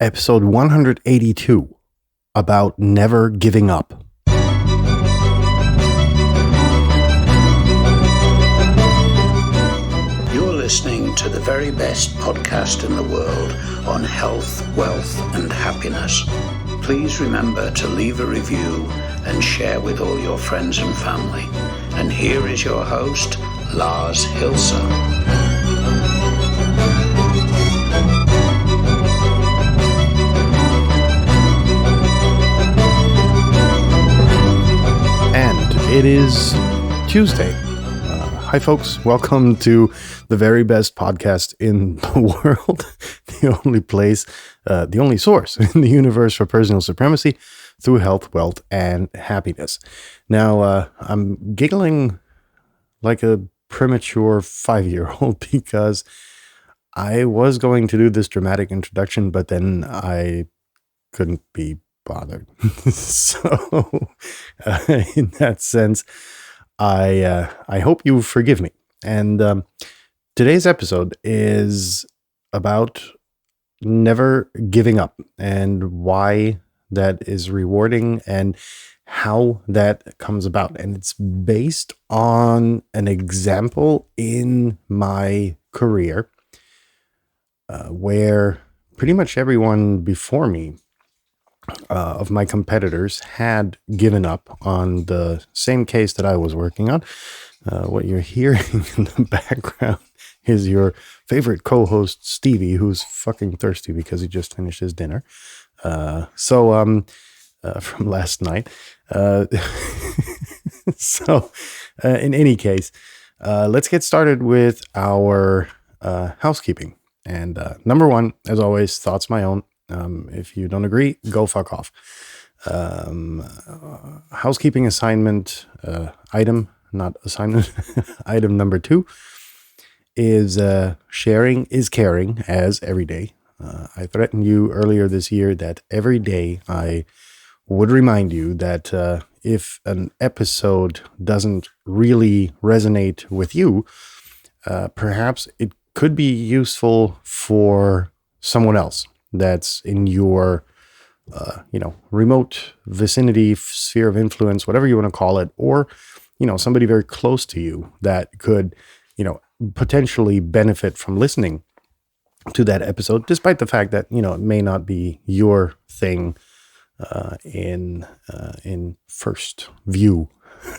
episode 182, about never giving up. You're listening to the very best podcast in the world on health, wealth, and happiness. Please remember to leave a review and share with all your friends and family. And here is your host, Lars Hilser. It is Tuesday. Hi, folks. Welcome to the very best podcast in the world. The only place, the only source in the universe for personal supremacy through health, wealth, and happiness. Now, I'm giggling like a premature 5-year-old because I was going to do this dramatic introduction, but then I couldn't be bothered. So in that sense, I hope you forgive me. And today's episode is about never giving up and why that is rewarding and how that comes about. And it's based on an example in my career where pretty much everyone before me of my competitors had given up on the same case that I was working on. What you're hearing in the background is your favorite co-host, Stevie, who's fucking thirsty because he just finished his dinner. From last night. In any case, let's get started with our housekeeping. And number one, as always, thoughts my own. If you don't agree, go fuck off. Housekeeping assignment item, not assignment, item number 2 is sharing is caring, as every day. I threatened you earlier this year that every day I would remind you that if an episode doesn't really resonate with you, perhaps it could be useful for someone else that's in your, remote vicinity, sphere of influence, whatever you want to call it, or, somebody very close to you that could, potentially benefit from listening to that episode, despite the fact that, it may not be your thing in first view,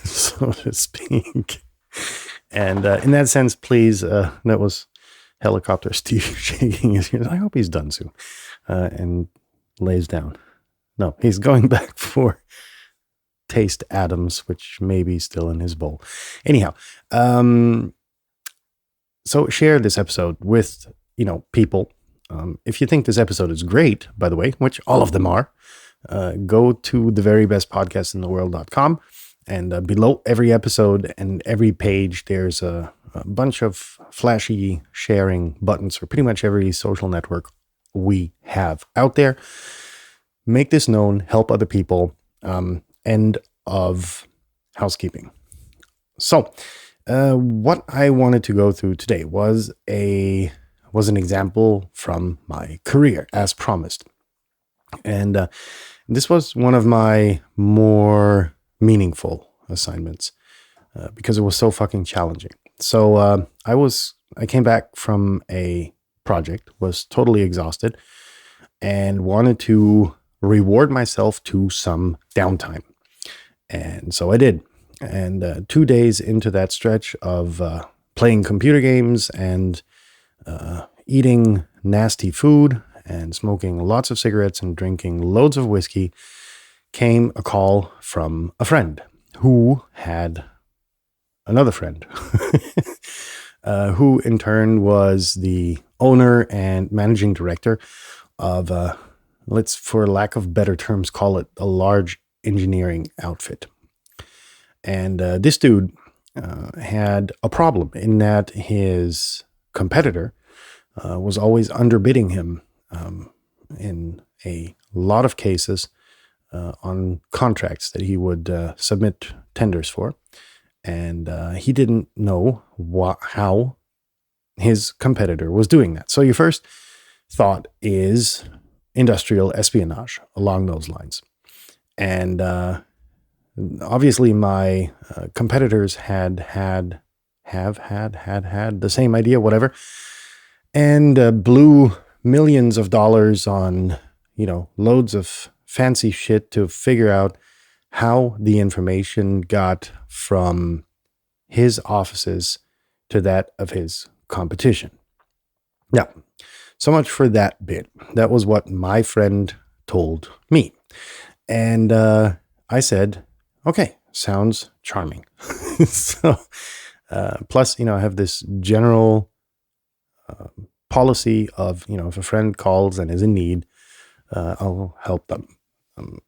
so to speak. And in that sense, please, that was Helicopter Steve shaking his ears. I hope he's done soon. And lays down. No, he's going back for Taste Adams, which may be still in his bowl. Anyhow, so share this episode with, people. If you think this episode is great, by the way, which all of them are, go to theverybestpodcastintheworld.com, and below every episode and every page, there's a bunch of flashy sharing buttons for pretty much every social network we have out there. Make this known, help other people. End of housekeeping. So, what I wanted to go through today was an example from my career, as promised. And this was one of my more meaningful assignments because it was so fucking challenging. So I came back from a project, was totally exhausted, and wanted to reward myself to some downtime. And so I did. And 2 days into that stretch of playing computer games and eating nasty food and smoking lots of cigarettes and drinking loads of whiskey, came a call from a friend who had another friend who in turn was the owner and managing director of, let's, for lack of better terms, call it a large engineering outfit. And this dude had a problem in that his competitor was always underbidding him in a lot of cases on contracts that he would submit tenders for. And he didn't know how his competitor was doing that. So your first thought is, industrial espionage along those lines. And obviously my competitors have had the same idea, whatever, and blew millions of dollars on, loads of fancy shit to figure out how the information got from his offices to that of his competition. Yeah, so much for that bit. That was what my friend told me. And I said, okay, sounds charming. So, plus, I have this general policy of, if a friend calls and is in need, I'll help them.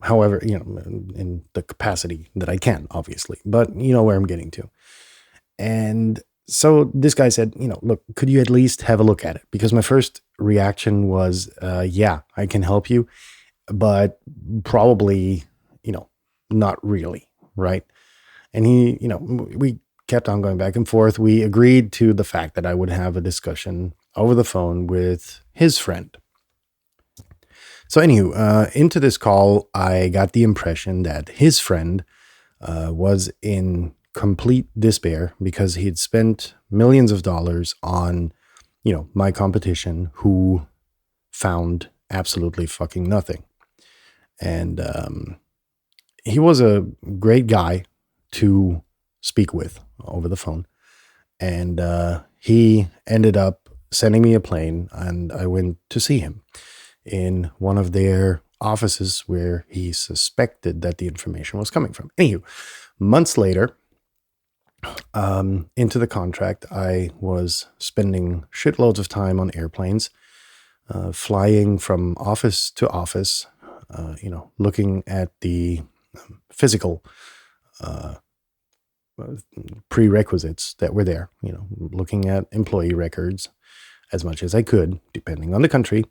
However, in the capacity that I can, obviously, but you know where I'm getting to. And so this guy said, look, could you at least have a look at it? Because my first reaction was, yeah, I can help you, but probably, not really. Right. And he, we kept on going back and forth. We agreed to the fact that I would have a discussion over the phone with his friend. So anywho, into this call, I got the impression that his friend was in complete despair because he'd spent millions of dollars on, my competition, who found absolutely fucking nothing. And he was a great guy to speak with over the phone. And he ended up sending me a plane, and I went to see him in one of their offices where he suspected that the information was coming from. Anywho, months later, into the contract, I was spending shitloads of time on airplanes, flying from office to office, looking at the physical prerequisites that were there, looking at employee records as much as I could, depending on the country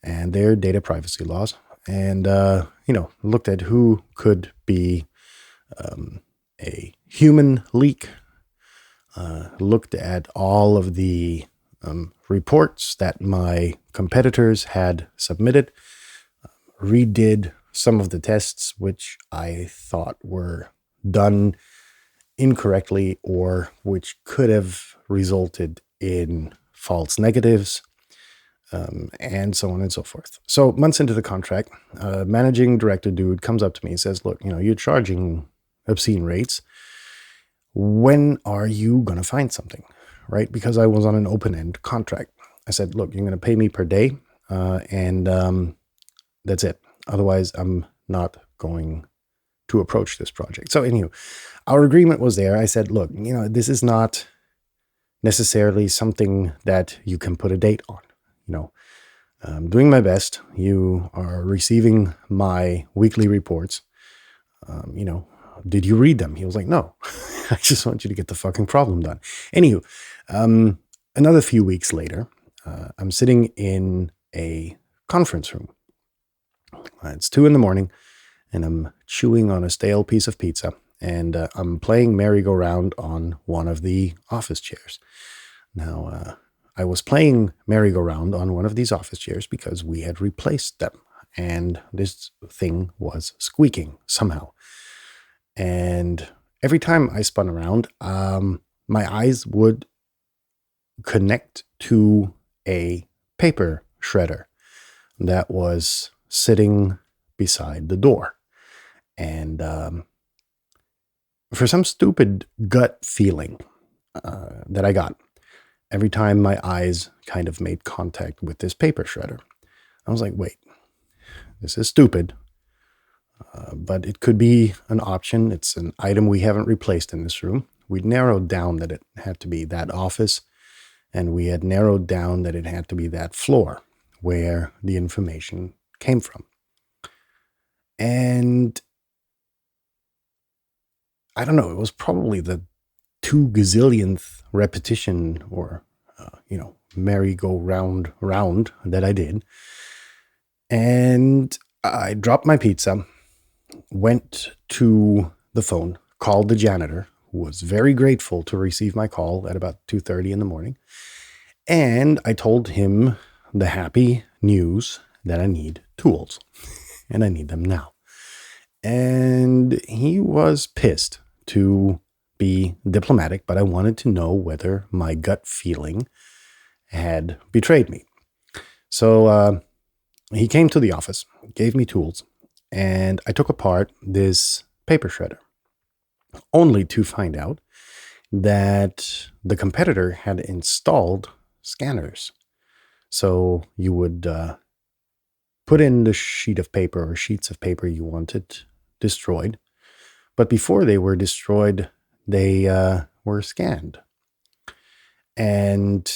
and their data privacy laws, and, looked at who could be a human leak, looked at all of the reports that my competitors had submitted, redid some of the tests which I thought were done incorrectly or which could have resulted in false negatives, and so on and so forth. So months into the contract, managing director dude comes up to me and says, look, you're charging obscene rates. When are you going to find something? Right? Because I was on an open-end contract. I said, look, you're going to pay me per day, and that's it. Otherwise, I'm not going to approach this project. So anyway, our agreement was there. I said, look, this is not necessarily something that you can put a date on. I'm doing my best. You are receiving my weekly reports. Did you read them? He was like, no, I just want you to get the fucking problem done. Anywho, another few weeks later, I'm sitting in a conference room. It's 2 a.m, and I'm chewing on a stale piece of pizza, and I'm playing merry-go-round on one of the office chairs. Now, I was playing merry-go-round on one of these office chairs because we had replaced them, and this thing was squeaking somehow. And every time I spun around, my eyes would connect to a paper shredder that was sitting beside the door. And for some stupid gut feeling that I got every time my eyes kind of made contact with this paper shredder, I was like, wait, this is stupid, but it could be an option. It's an item we haven't replaced in this room. We'd narrowed down that it had to be that office, and we had narrowed down that it had to be that floor where the information came from. And I don't know, it was probably the 2 gazillionth repetition or, merry-go-round that I did. And I dropped my pizza, went to the phone, called the janitor, who was very grateful to receive my call at about 2:30 in the morning. And I told him the happy news that I need tools, and I need them now. And he was pissed, to be diplomatic, but I wanted to know whether my gut feeling had betrayed me. So he came to the office, gave me tools, and I took apart this paper shredder, only to find out that the competitor had installed scanners. So you would put in the sheet of paper or sheets of paper you wanted destroyed, but before they were destroyed, they were scanned. And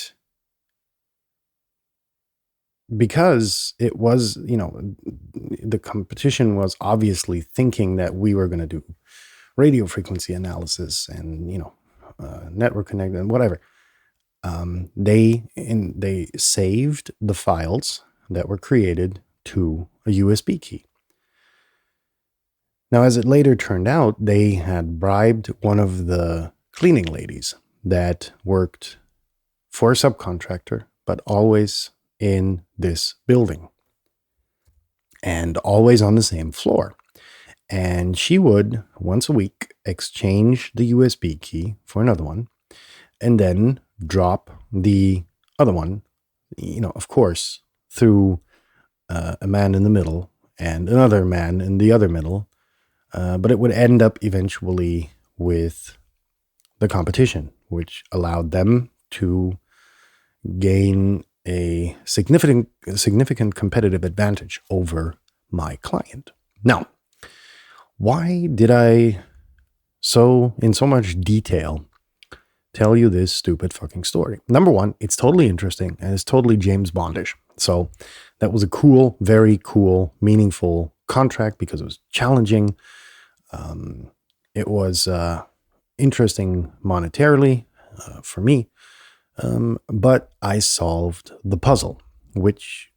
because it was, the competition was obviously thinking that we were going to do radio frequency analysis and, network connect and whatever. They saved the files that were created to a USB key. Now, as it later turned out, they had bribed one of the cleaning ladies that worked for a subcontractor, but always in this building and always on the same floor. And she would, once a week, exchange the USB key for another one and then drop the other one, of course, through a man in the middle and another man in the other middle. But it would end up eventually with the competition, which allowed them to gain a significant competitive advantage over my client. Now, why did I in so much detail tell you this stupid fucking story? Number one, it's totally interesting and it's totally James Bondish. So that was a cool, very cool, meaningful contract because it was challenging. It was interesting monetarily for me, but I solved the puzzle, which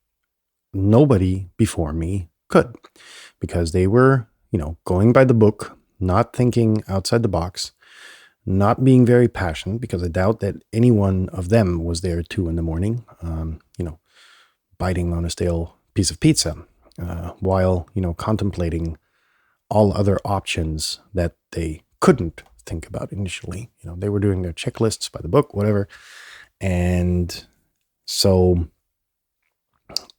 nobody before me could, because they were, going by the book, not thinking outside the box, not being very passionate, because I doubt that any one of them was there at 2 a.m, biting on a stale piece of pizza, while, contemplating all other options that they couldn't think about initially. They were doing their checklists by the book, whatever. And so,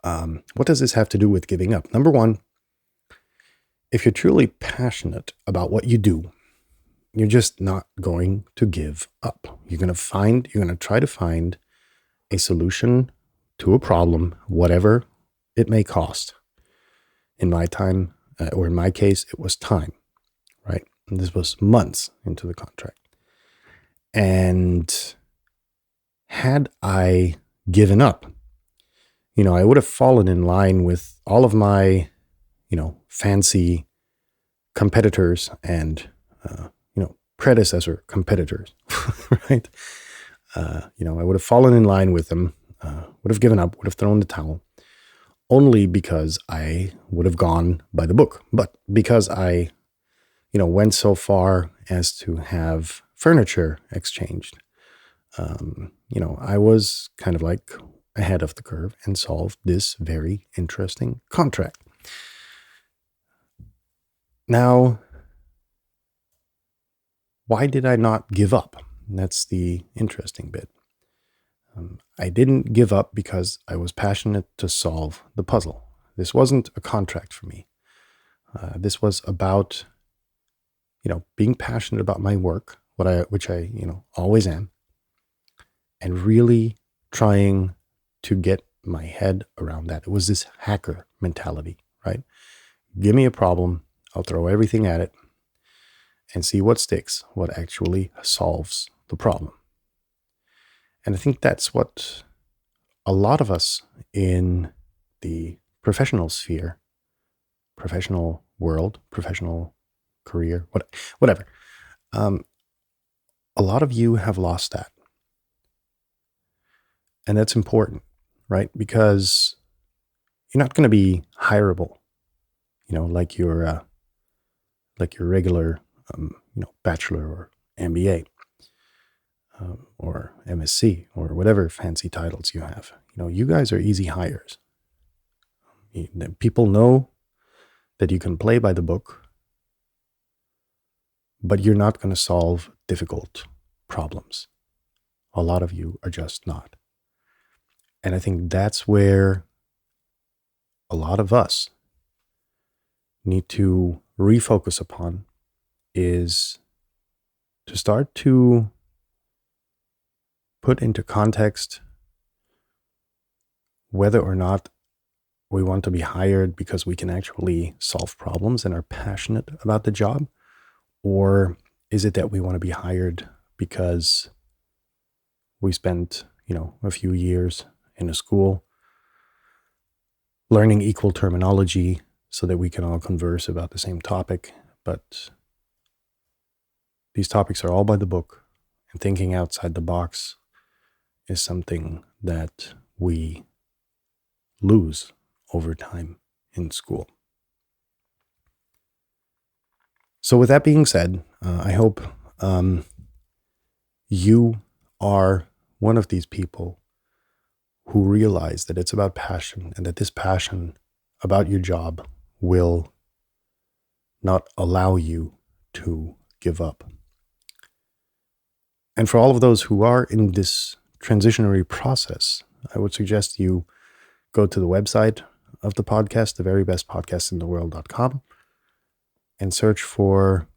what does this have to do with giving up? Number one, if you're truly passionate about what you do, you're just not going to give up. You're going to try to find a solution to a problem, whatever it may cost. In my time, or in my case, it was time, right? And this was months into the contract. And had I given up, I would have fallen in line with all of my, fancy competitors and, predecessor competitors, right? I would have fallen in line with them, would have given up, would have thrown the towel, only because I would have gone by the book. But because I, went so far as to have furniture exchanged, I was kind of like ahead of the curve and solved this very interesting contract. Now, why did I not give up? That's the interesting bit. I didn't give up because I was passionate to solve the puzzle. This wasn't a contract for me. This was about, being passionate about my work, which I always am, and really trying to get my head around that. It was this hacker mentality, right? Give me a problem, I'll throw everything at it and see what sticks, what actually solves the problem. And I think that's what a lot of us in the professional sphere, professional world, professional career, whatever, a lot of you have lost that. And that's important, right? Because you're not going to be hireable, like your regular, bachelor or MBA, or MSc or whatever fancy titles you have. You guys are easy hires. People know that you can play by the book, but you're not going to solve difficult problems. A lot of you are just not. And I think that's where a lot of us need to refocus upon, is to start to put into context whether or not we want to be hired because we can actually solve problems and are passionate about the job, or is it that we want to be hired because we spent, a few years in a school learning equal terminology so that we can all converse about the same topic, but these topics are all by the book, and thinking outside the box is something that we lose over time in school. So with that being said, I hope you are one of these people who realize that it's about passion, and that this passion about your job will not allow you to give up. And for all of those who are in this transitionary process, I would suggest you go to the website of the podcast, theverybestpodcastintheworld.com, and search for,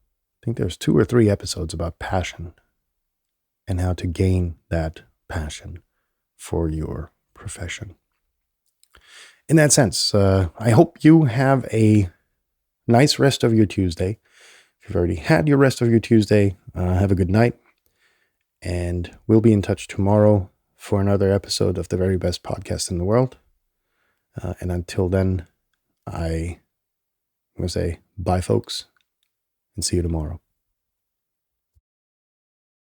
I think there's 2 or 3 episodes about passion and how to gain that passion for your profession. In that sense, I hope you have a nice rest of your Tuesday. If you've already had your rest of your Tuesday, have a good night. And we'll be in touch tomorrow for another episode of the very best podcast in the world. And until then, I'm going to say bye, folks, and see you tomorrow.